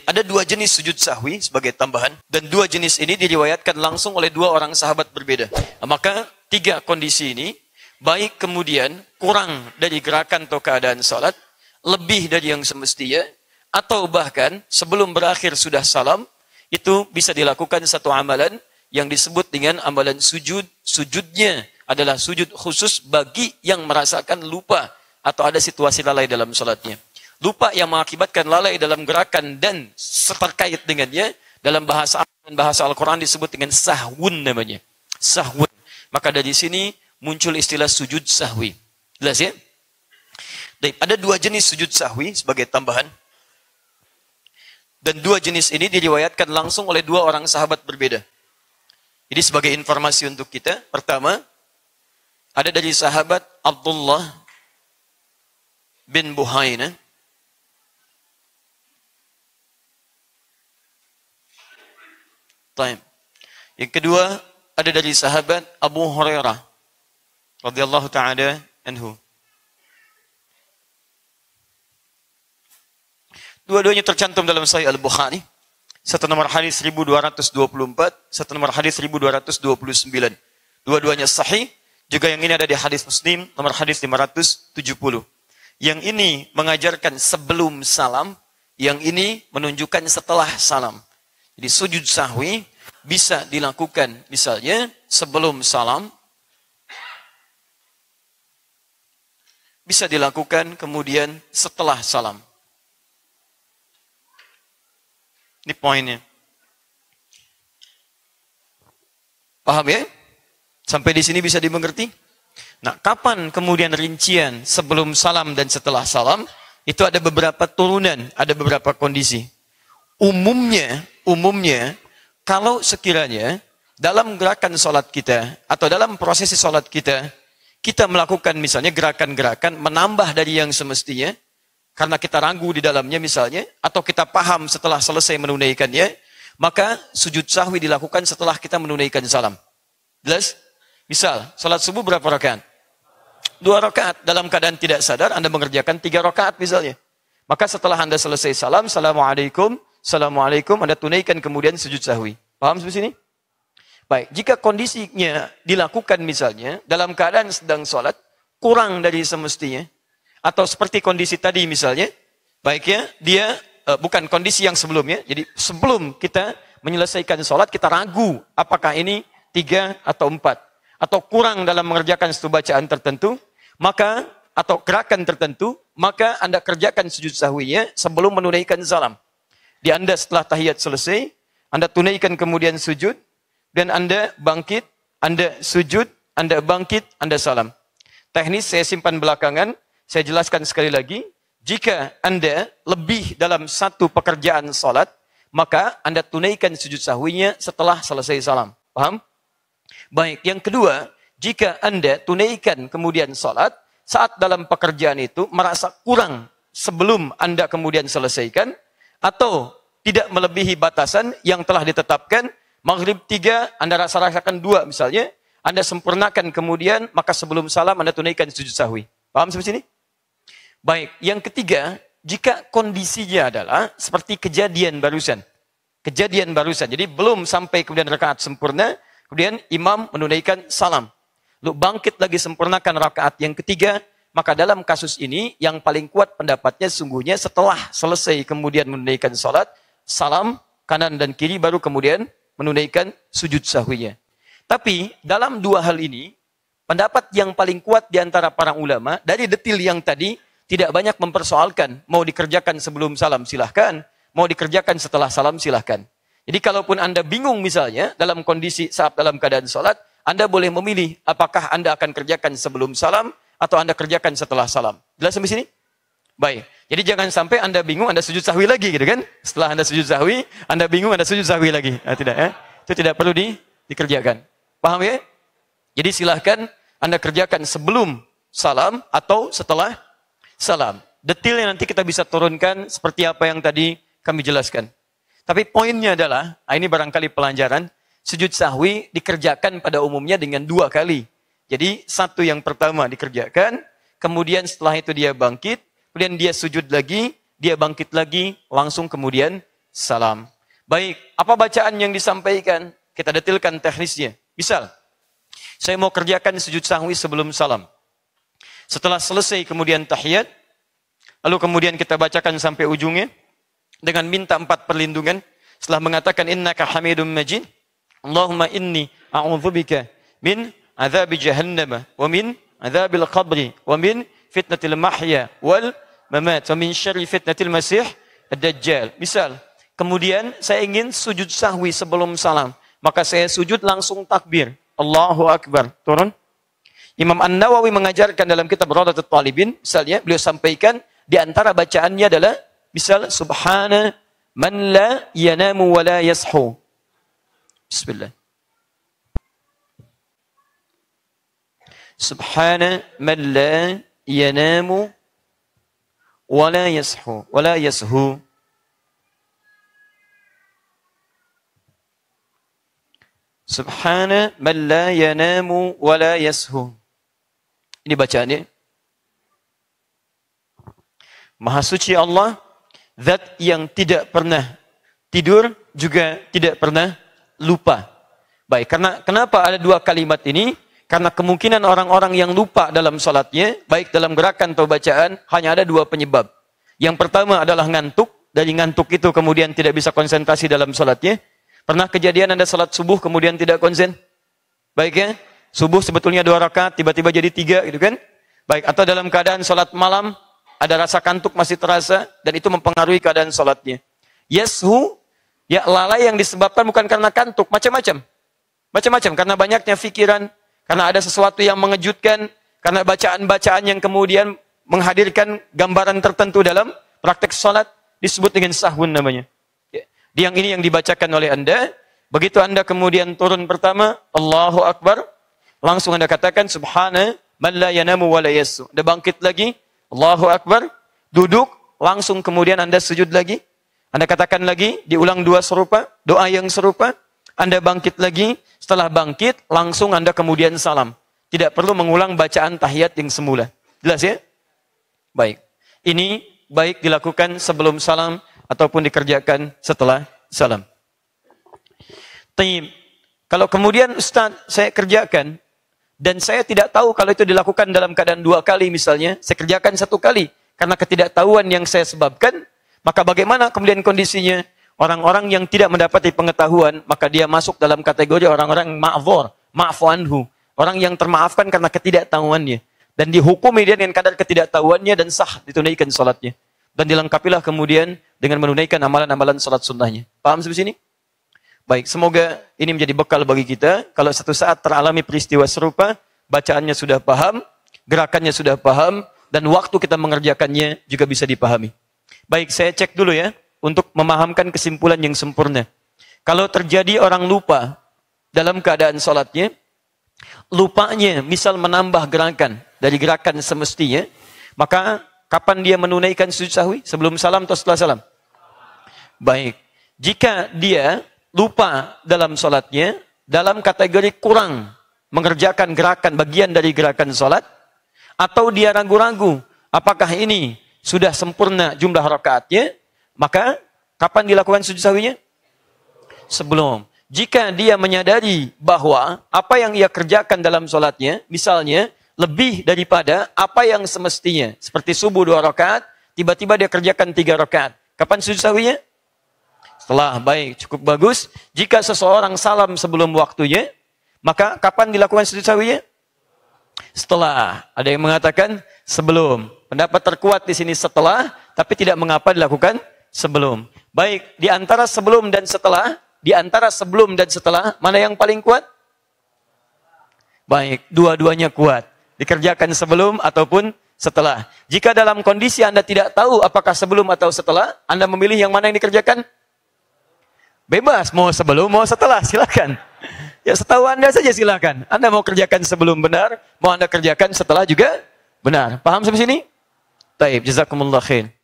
Ada dua jenis sujud sahwi sebagai tambahan, dan dua jenis ini diriwayatkan langsung oleh dua orang sahabat berbeda. Maka tiga kondisi ini, baik kemudian kurang dari gerakan atau keadaan salat, lebih dari yang semestinya, atau bahkan sebelum berakhir sudah salam, itu bisa dilakukan satu amalan yang disebut dengan amalan sujud. Sujudnya adalah sujud khusus bagi yang merasakan lupa atau ada situasi lalai dalam salatnya. Lupa yang mengakibatkan lalai dalam gerakan dan terkait dengannya, dalam bahasa Al-Quran disebut dengan sahwun namanya. Sahwun. Maka dari sini muncul istilah sujud sahwi. Jelas ya? Ada dua jenis sujud sahwi sebagai tambahan. Dan dua jenis ini diriwayatkan langsung oleh dua orang sahabat berbeda. Jadi sebagai informasi untuk kita, pertama, ada dari sahabat Abdullah bin Buhaina. Yang kedua, ada dari sahabat Abu Hurairah radhiyallahu ta'ala anhu. Dua-duanya tercantum dalam Sahih Al-Bukhari. Satu nomor hadis 1224, satu nomor hadis 1229. Dua-duanya sahih. Juga yang ini ada di hadis Muslim, nomor hadis 570. Yang ini mengajarkan sebelum salam, yang ini menunjukkan setelah salam. Jadi sujud sahwi bisa dilakukan misalnya sebelum salam, bisa dilakukan kemudian setelah salam. Ini poinnya. Paham ya? Sampai di sini bisa dimengerti? Nah, kapan kemudian rincian sebelum salam dan setelah salam? Itu ada beberapa turunan, ada beberapa kondisi. Umumnya, kalau sekiranya dalam gerakan sholat kita, atau dalam prosesi sholat kita, kita melakukan misalnya gerakan-gerakan menambah dari yang semestinya, karena kita ragu di dalamnya misalnya, atau kita paham setelah selesai menunaikannya, maka sujud sahwi dilakukan setelah kita menunaikan salam. Jelas? Misal, sholat subuh berapa rakaat? 2 rakaat. Dalam keadaan tidak sadar, Anda mengerjakan 3 rakaat misalnya. Maka setelah Anda selesai salam, Assalamualaikum, Assalamualaikum, Anda tunaikan kemudian sujud sahwi. Paham sampai sini? Baik, jika kondisinya dilakukan misalnya, dalam keadaan sedang sholat, kurang dari semestinya, atau seperti kondisi tadi misalnya, baiknya dia, bukan kondisi yang sebelumnya, jadi sebelum kita menyelesaikan sholat, kita ragu apakah ini 3 atau 4, atau kurang dalam mengerjakan satu bacaan tertentu, maka, atau gerakan tertentu, maka Anda kerjakan sujud sahwinya sebelum menunaikan salam. Di Anda setelah tahiyat selesai, Anda tunaikan kemudian sujud, dan Anda bangkit, Anda sujud, Anda bangkit, Anda salam. Teknis saya simpan belakangan, saya jelaskan sekali lagi, jika Anda lebih dalam satu pekerjaan salat, maka Anda tunaikan sujud sahwinya setelah selesai salam. Paham? Baik, yang kedua, jika Anda tunaikan kemudian salat, saat dalam pekerjaan itu merasa kurang sebelum Anda kemudian selesaikan, atau tidak melebihi batasan yang telah ditetapkan, maghrib 3, Anda rasakan 2 misalnya, Anda sempurnakan kemudian, maka sebelum salam Anda tunaikan sujud sahwi. Paham sampai sini? Baik, yang ketiga, jika kondisinya adalah seperti kejadian barusan. Kejadian barusan, jadi belum sampai kemudian rakaat sempurna, kemudian imam menunaikan salam. Lalu bangkit lagi sempurnakan rakaat yang ketiga, maka dalam kasus ini yang paling kuat pendapatnya sungguhnya setelah selesai kemudian menunaikan salat, salam kanan dan kiri baru kemudian menunaikan sujud sahwinya. Tapi dalam dua hal ini, pendapat yang paling kuat di antara para ulama dari detil yang tadi tidak banyak mempersoalkan mau dikerjakan sebelum salam silahkan, mau dikerjakan setelah salam silahkan. Jadi kalaupun Anda bingung misalnya dalam kondisi saat dalam keadaan salat, Anda boleh memilih apakah Anda akan kerjakan sebelum salam atau Anda kerjakan setelah salam. Jelas sampai sini? Baik. Jadi jangan sampai Anda bingung, Anda sujud sahwi lagi gitu kan? Setelah Anda sujud sahwi, Anda bingung, Anda sujud sahwi lagi. Nah, tidak ya? Itu tidak perlu dikerjakan. Paham ya? Jadi silahkan Anda kerjakan sebelum salam atau setelah salam. Detailnya nanti kita bisa turunkan seperti apa yang tadi kami jelaskan. Tapi poinnya adalah, ini barangkali pelajaran, sujud sahwi dikerjakan pada umumnya dengan 2 kali. Jadi satu yang pertama dikerjakan, kemudian setelah itu dia bangkit, kemudian dia sujud lagi, dia bangkit lagi, langsung kemudian salam. Baik, apa bacaan yang disampaikan? Kita detilkan teknisnya. Misal, saya mau kerjakan sujud sahwi sebelum salam. Setelah selesai kemudian tahiyat, lalu kemudian kita bacakan sampai ujungnya dengan minta 4 perlindungan. Setelah mengatakan innaka hamidum majid, Allahumma inni a'udzubika min azabi jahannam wa min azabil qabri wa min fitnatil mahya wal mamat wa min syarri fitnatil masih ad-dajjal. Misal, kemudian saya ingin sujud sahwi sebelum salam, maka saya sujud langsung takbir, Allahu Akbar, turun. Imam An-Nawawi mengajarkan dalam kitab Rawdatul Talibin, misalnya beliau sampaikan di antara bacaannya adalah misal subhana man la yanamu wa la yashu. Bismillah. Subhana man la yanamu wa la yashu wa la yashu. Subhana man la yanamu wa la yashu. Ini bacaannya. Maha suci Allah, zat yang tidak pernah tidur juga tidak pernah lupa. Baik, kenapa ada 2 kalimat ini? Karena kemungkinan orang-orang yang lupa dalam salatnya, baik dalam gerakan atau bacaan, hanya ada 2 penyebab. Yang pertama adalah ngantuk. Dari ngantuk itu kemudian tidak bisa konsentrasi dalam salatnya. Pernah kejadian Anda salat subuh kemudian tidak konsen? Baik ya? Subuh sebetulnya 2 rakaat, tiba-tiba jadi 3 gitu kan? Baik, atau dalam keadaan salat malam, ada rasa kantuk masih terasa, dan itu mempengaruhi keadaan salatnya. Yashu, ya lalai yang disebabkan bukan karena kantuk, macam-macam. Macam-macam, karena banyaknya pikiran, karena ada sesuatu yang mengejutkan, karena bacaan-bacaan yang kemudian menghadirkan gambaran tertentu dalam praktek salat, disebut dengan sahwun namanya. Yang ini yang dibacakan oleh Anda, begitu Anda kemudian turun pertama, Allahu Akbar, langsung Anda katakan subhana man la yanamu wa la yashu. Anda bangkit lagi, Allahu Akbar, duduk, langsung kemudian Anda sujud lagi. Anda katakan lagi, diulang 2 serupa, doa yang serupa. Anda bangkit lagi, setelah bangkit, langsung Anda kemudian salam. Tidak perlu mengulang bacaan tahiyat yang semula. Jelas ya? Baik. Ini baik dilakukan sebelum salam ataupun dikerjakan setelah salam. Taib. Kalau kemudian Ustaz, saya kerjakan, dan saya tidak tahu kalau itu dilakukan dalam keadaan 2 kali misalnya, saya kerjakan 1 kali. Karena ketidaktahuan yang saya sebabkan, maka bagaimana kemudian kondisinya? Orang-orang yang tidak mendapati pengetahuan, maka dia masuk dalam kategori orang-orang ma'dzur, ma'fu anhu. Orang yang termaafkan karena ketidaktahuannya. Dan dihukumi dia dengan kadar ketidaktahuannya dan sah ditunaikan salatnya. Dan dilengkapilah kemudian dengan menunaikan amalan-amalan salat sunnahnya. Paham sampai sini? Baik, semoga ini menjadi bekal bagi kita. Kalau satu saat teralami peristiwa serupa, bacaannya sudah paham, gerakannya sudah paham, dan waktu kita mengerjakannya juga bisa dipahami. Baik, saya cek dulu ya, untuk memahamkan kesimpulan yang sempurna. Kalau terjadi orang lupa dalam keadaan salatnya, lupanya misal menambah gerakan dari gerakan semestinya, maka kapan dia menunaikan sujud sahwi? Sebelum salam atau setelah salam? Baik, jika dia lupa dalam salatnya, dalam kategori kurang mengerjakan gerakan bagian dari gerakan salat, atau dia ragu-ragu apakah ini sudah sempurna jumlah rakaatnya, maka kapan dilakukan sujud sahwinya? Sebelum. Jika dia menyadari bahwa apa yang ia kerjakan dalam salatnya, misalnya lebih daripada apa yang semestinya, seperti subuh 2 rakaat, tiba-tiba dia kerjakan 3 rakaat, kapan sujud sahwinya? Setelah. Baik, cukup bagus. Jika seseorang salam sebelum waktunya, maka kapan dilakukan sujud sahwinya? Setelah. Ada yang mengatakan sebelum. Pendapat terkuat di sini setelah, tapi tidak mengapa dilakukan sebelum. Baik, di antara sebelum dan setelah, mana yang paling kuat? Baik, dua-duanya kuat. Dikerjakan sebelum ataupun setelah. Jika dalam kondisi Anda tidak tahu apakah sebelum atau setelah, Anda memilih yang mana yang dikerjakan? Bebas, mau sebelum, mau setelah, silakan. Ya setahu Anda saja silakan. Anda mau kerjakan sebelum benar, mau Anda kerjakan setelah juga benar. Paham sampai sini? Taib, jazakumullah khair.